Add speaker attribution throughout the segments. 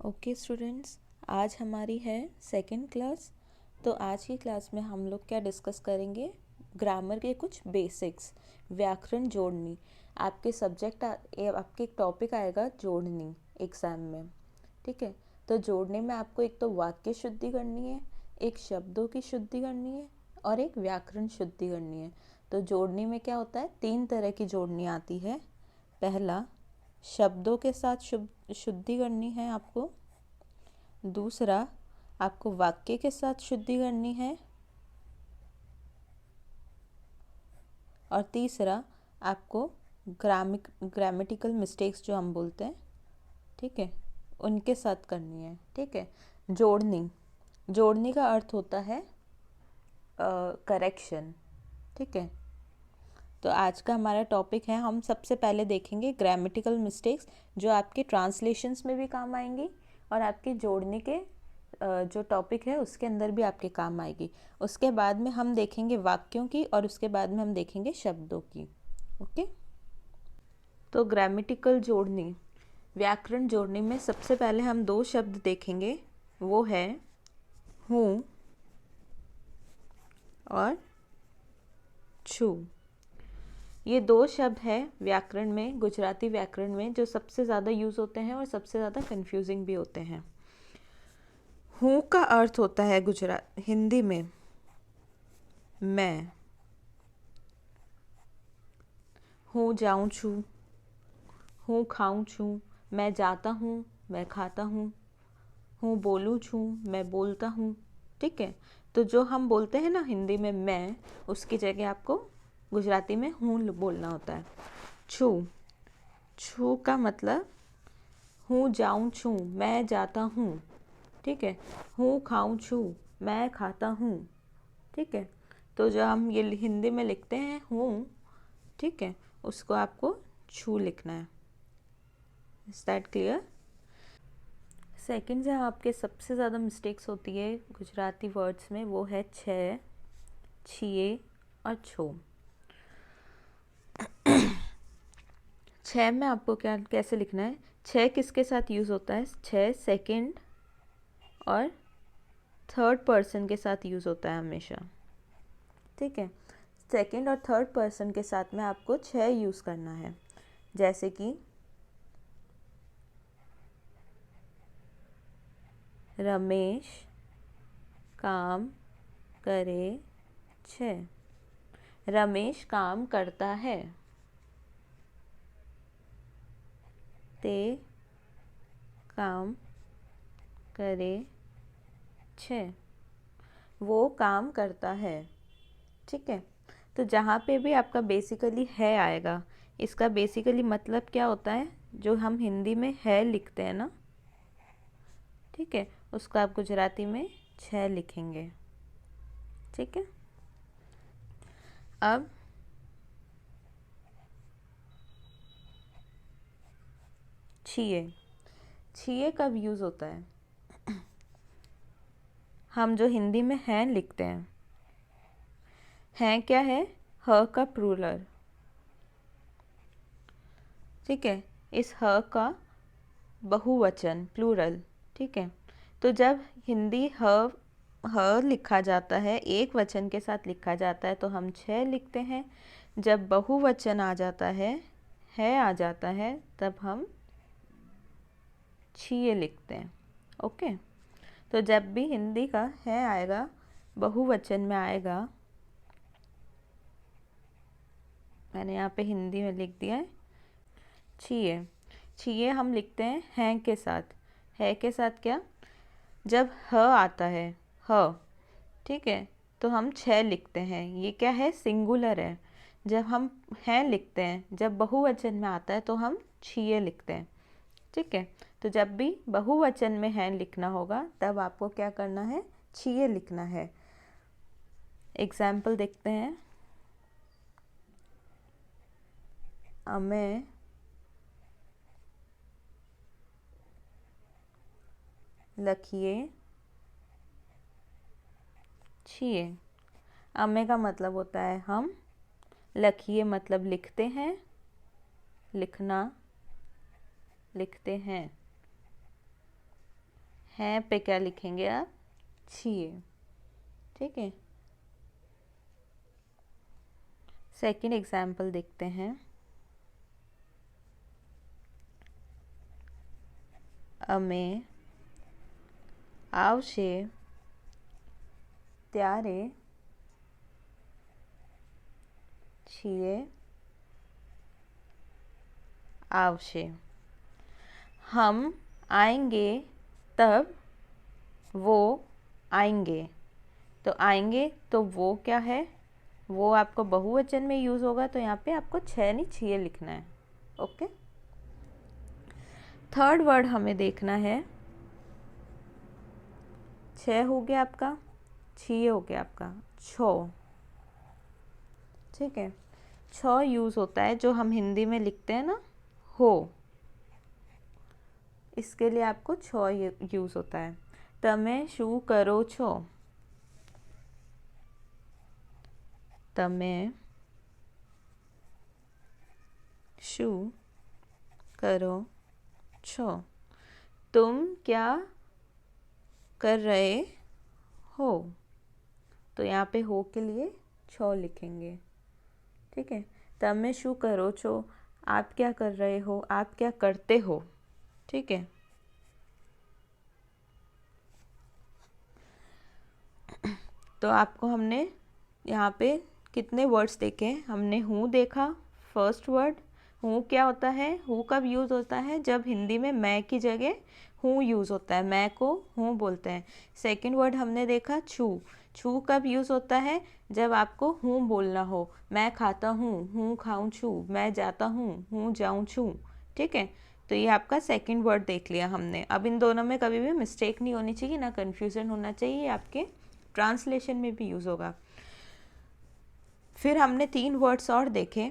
Speaker 1: Okay students, आज हमारी है सेकंड क्लास। तो आज की क्लास में हम लोग क्या डिस्कस करेंगे, ग्रामर के कुछ बेसिक्स, व्याकरण जोड़नी। आपके आपके टॉपिक आएगा जोड़नी एग्ज़ाम में। ठीक है, तो जोड़ने में आपको एक तो वाक्य शुद्धि करनी है, एक शब्दों की शुद्धि करनी है और एक व्याकरण शुद्धि करनी है। तो जोड़नी में क्या होता है, 3 तरह की जोड़नी आती है। पहला, शब्दों के साथ शुद्धि करनी है आपको। दूसरा, आपको वाक्य के साथ शुद्धि करनी है। और तीसरा, आपको ग्रामेटिकल मिस्टेक्स जो हम बोलते हैं, ठीक है, उनके साथ करनी है। ठीक है, जोड़नी का अर्थ होता है करेक्शन। ठीक है, तो आज का हमारा टॉपिक है, हम सबसे पहले देखेंगे ग्रामेटिकल मिस्टेक्स जो आपके ट्रांसलेशंस में भी काम आएंगी और आपके जोड़ने के जो टॉपिक है उसके अंदर भी आपके काम आएगी। उसके बाद में हम देखेंगे वाक्यों की और उसके बाद में हम देखेंगे शब्दों की। ओके, तो ग्रामेटिकल जोड़नी, व्याकरण जोड़नी में सबसे पहले हम 2 शब्द देखेंगे, वो है हूँ और छू। ये 2 शब्द है व्याकरण में, गुजराती व्याकरण में, जो सबसे ज़्यादा यूज़ होते हैं और सबसे ज़्यादा कंफ्यूजिंग भी होते हैं। हूँ का अर्थ होता है हिंदी में मैं। हूँ जाऊँ छू, हूँ खाऊँ छू, मैं जाता हूँ, मैं खाता हूँ बोलूँ छू, मैं बोलता हूँ। ठीक है, तो जो हम बोलते हैं ना हिंदी में मैं, उसकी जगह आपको गुजराती में हूँ बोलना होता है। छू का मतलब हूँ जाऊँ छू, मैं जाता हूँ। ठीक है, हूँ खाऊँ छू, मैं खाता हूँ। ठीक है, तो जो हम ये हिंदी में लिखते हैं हूँ, ठीक है, उसको आपको छू लिखना है। Is that clear? सेकंड जहाँ आपके सबसे ज़्यादा मिस्टेक्स होती है गुजराती वर्ड्स में, वो है छः, छिए और छो। छः में आपको कैसे लिखना है, छः किसके साथ यूज़ होता है, छः सेकंड और थर्ड पर्सन के साथ यूज़ होता है हमेशा। ठीक है, सेकंड और थर्ड पर्सन के साथ में आपको छः यूज़ करना है। जैसे कि रमेश काम करे छे, रमेश काम करता है। ते काम करे छे, वो काम करता है। ठीक है, तो जहाँ पे भी आपका बेसिकली है आएगा, इसका बेसिकली मतलब क्या होता है, जो हम हिंदी में है लिखते हैं ना, ठीक है, उसको आप गुजराती में छः लिखेंगे। ठीक है, अब छिए। छिए कब यूज़ होता है, हम जो हिंदी में हैं लिखते हैं, हैं क्या है, ह का प्लूरल। ठीक है, इस ह का बहुवचन प्लूरल। ठीक है, तो जब हिंदी ह लिखा जाता है, एक वचन के साथ लिखा जाता है, तो हम छः लिखते हैं। जब बहुवचन आ जाता है आ जाता है, तब हम छिए लिखते हैं। ओके, तो जब भी हिंदी का है आएगा, बहुवचन में आएगा, मैंने यहाँ पे हिंदी में लिख दिया है छिए। छिए हम लिखते हैं के साथ। है के साथ क्या, जब ह आता है, ह, ठीक है, तो हम छः लिखते हैं। ये क्या है, सिंगुलर है। जब हम हैं लिखते हैं, जब बहुवचन में आता है तो हम छिए लिखते हैं। ठीक है, तो जब भी बहुवचन में हैं लिखना होगा, तब आपको क्या करना है, छिए लिखना है। एग्जाम्पल देखते हैं, अमे लखिए छिए। अमे का मतलब होता है हम, लखिए मतलब लिखते हैं, लिखना, लिखते हैं। हैं पे क्या लिखेंगे आप? छिए। ठीक है, सेकंड एग्जाम्पल देखते हैं। अमे आवशे त्यारे छिए आवशे। हम आएंगे तब वो आएंगे। तो आएंगे तो वो क्या है? वो आपको बहुवचन में यूज़ होगा, तो यहाँ पे आपको छः नहीं छिए लिखना है। ओके, थर्ड वर्ड हमें देखना है। छः हो गया आपका, छिए हो गया आपका छो। ठीक है, छ यूज़ होता है जो हम हिंदी में लिखते हैं ना, हो, इसके लिए आपको छ यूज़ होता है। तमे शू करो छो। तमे शू करो छो। तुम क्या कर रहे हो? तो यहाँ पे हो के लिए छो लिखेंगे। ठीक है, तमे शू करो छो, आप क्या कर रहे हो, आप क्या करते हो। ठीक है, तो आपको हमने यहाँ पे कितने वर्ड्स देखे? हमने हूँ देखा, फर्स्ट वर्ड। हूँ क्या होता है? हूँ कब यूज़ होता है? जब हिंदी में मैं की जगह हूँ यूज़ होता है, मैं को हूँ बोलते हैं। सेकंड वर्ड हमने देखा छू। छू कब यूज़ होता है? जब आपको हूँ बोलना हो। मैं खाता हूँ खाऊं छू। मैं जाता हूँ जाऊँ छू। ठीक है, तो ये आपका सेकंड वर्ड देख लिया हमने। अब इन दोनों में कभी भी मिस्टेक नहीं होनी चाहिए, ना कन्फ्यूज़न होना चाहिए, आपके ट्रांसलेशन में भी यूज़ होगा। फिर हमने तीन वर्ड्स और देखे,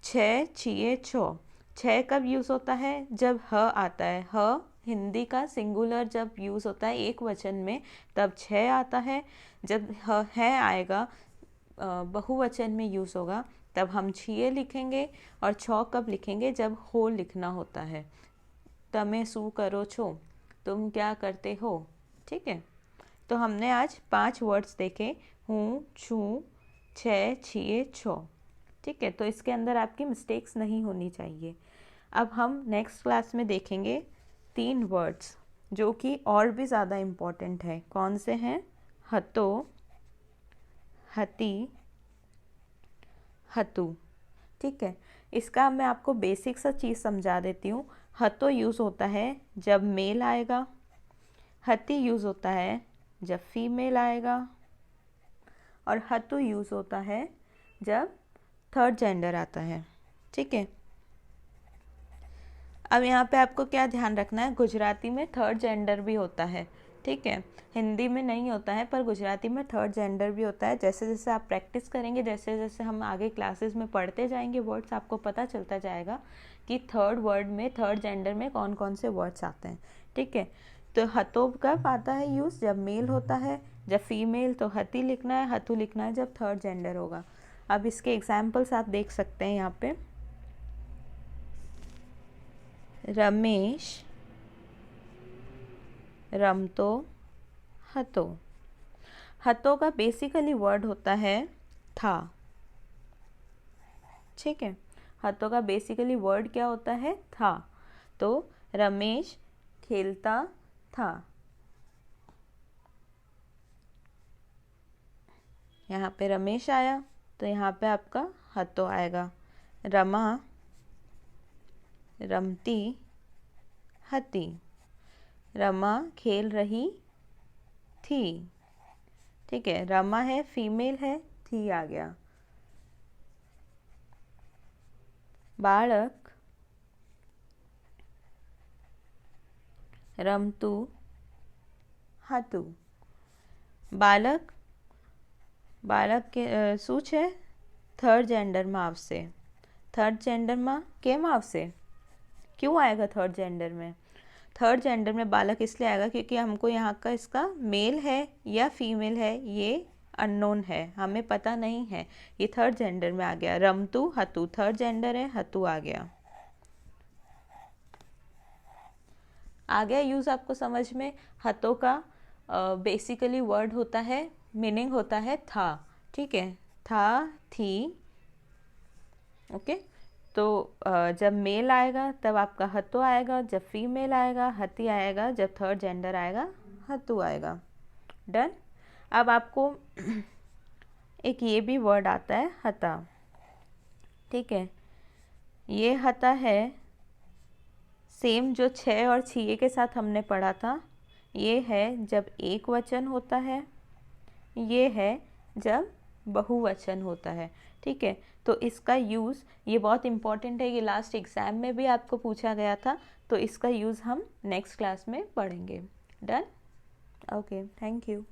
Speaker 1: छः छिए छो। छः कब यूज़ होता है? जब ह आता है। ह हिंदी का सिंगुलर जब यूज़ होता है एक वचन में, तब छः आता है। जब है आएगा बहुवचन में यूज़ होगा, तब हम छिए लिखेंगे। और छौ कब लिखेंगे? जब हो लिखना होता है। तमे सू करो छो, तुम क्या करते हो। ठीक है, तो हमने आज 5 वर्ड्स देखे, हूँ, छू, छः, छिए, छो। ठीक है, तो इसके अंदर आपकी मिस्टेक्स नहीं होनी चाहिए। अब हम नेक्स्ट क्लास में देखेंगे 3 वर्ड्स जो कि और भी ज़्यादा इम्पॉर्टेंट है। कौन से हैं? हतो, हती, हतु। ठीक है, इसका मैं आपको बेसिक सा चीज़ समझा देती हूँ। हतो यूज़ होता है जब मेल आएगा, हती यूज़ होता है जब फीमेल आएगा, और हतु यूज़ होता है जब थर्ड जेंडर आता है। ठीक है, अब यहाँ पे आपको क्या ध्यान रखना है? गुजराती में थर्ड जेंडर भी होता है। ठीक है, हिंदी में नहीं होता है, पर गुजराती में थर्ड जेंडर भी होता है। जैसे जैसे आप प्रैक्टिस करेंगे, जैसे जैसे हम आगे क्लासेस में पढ़ते जाएंगे वर्ड्स, आपको पता चलता जाएगा कि थर्ड वर्ड में, थर्ड जेंडर में कौन कौन से वर्ड्स आते हैं। ठीक है, तो हतो कब आता है यूज़? जब मेल होता है। जब फीमेल तो हती लिखना है, हतु लिखना है जब थर्ड जेंडर होगा। अब इसके एग्जाम्पल्स आप देख सकते हैं यहाँ पे। रमेश रमतो हतो। हतो का बेसिकली वर्ड होता है था। ठीक है, हतो का बेसिकली वर्ड क्या होता है? था। तो रमेश खेलता था। यहाँ पे रमेश आया, तो यहाँ पे आपका हतो आएगा। रमा रमती हती। रमा खेल रही थी। ठीक है, रमा है, फीमेल है, थी आ गया। बालक रमतु हतु। बालक, बालक के શું છે? थर्ड जेंडर में आवશે। थर्ड जेंडर में केम आवશે? क्यों आएगा थर्ड जेंडर में? थर्ड जेंडर में बालक इसलिए आएगा क्योंकि हमको यहाँ का इसका मेल है या फीमेल है ये अननोन है, हमें पता नहीं है। ये थर्ड जेंडर में आ गया। रमतु हतु थर्ड जेंडर है, हतु आ गया। आ गया यूज़ आपको समझ में? हतों का बेसिकली वर्ड होता है, मीनिंग होता है था, ठीक है, था, थी, ओके। तो जब मेल आएगा तब आपका हतो आएगा, जब फीमेल आएगा हती आएगा, जब थर्ड जेंडर आएगा हतु आएगा। डन। अब आपको एक ये भी वर्ड आता है हता, ठीक है। ये हता है सेम जो 6 और 6 के साथ हमने पढ़ा था। ये है जब एक वचन होता है, ये है जब बहुवचन होता है, ठीक है। तो इसका यूज़ ये बहुत इम्पॉर्टेंट है, ये लास्ट एग्ज़ाम में भी आपको पूछा गया था, तो इसका यूज़ हम नेक्स्ट क्लास में पढ़ेंगे। डन। Okay, thank you.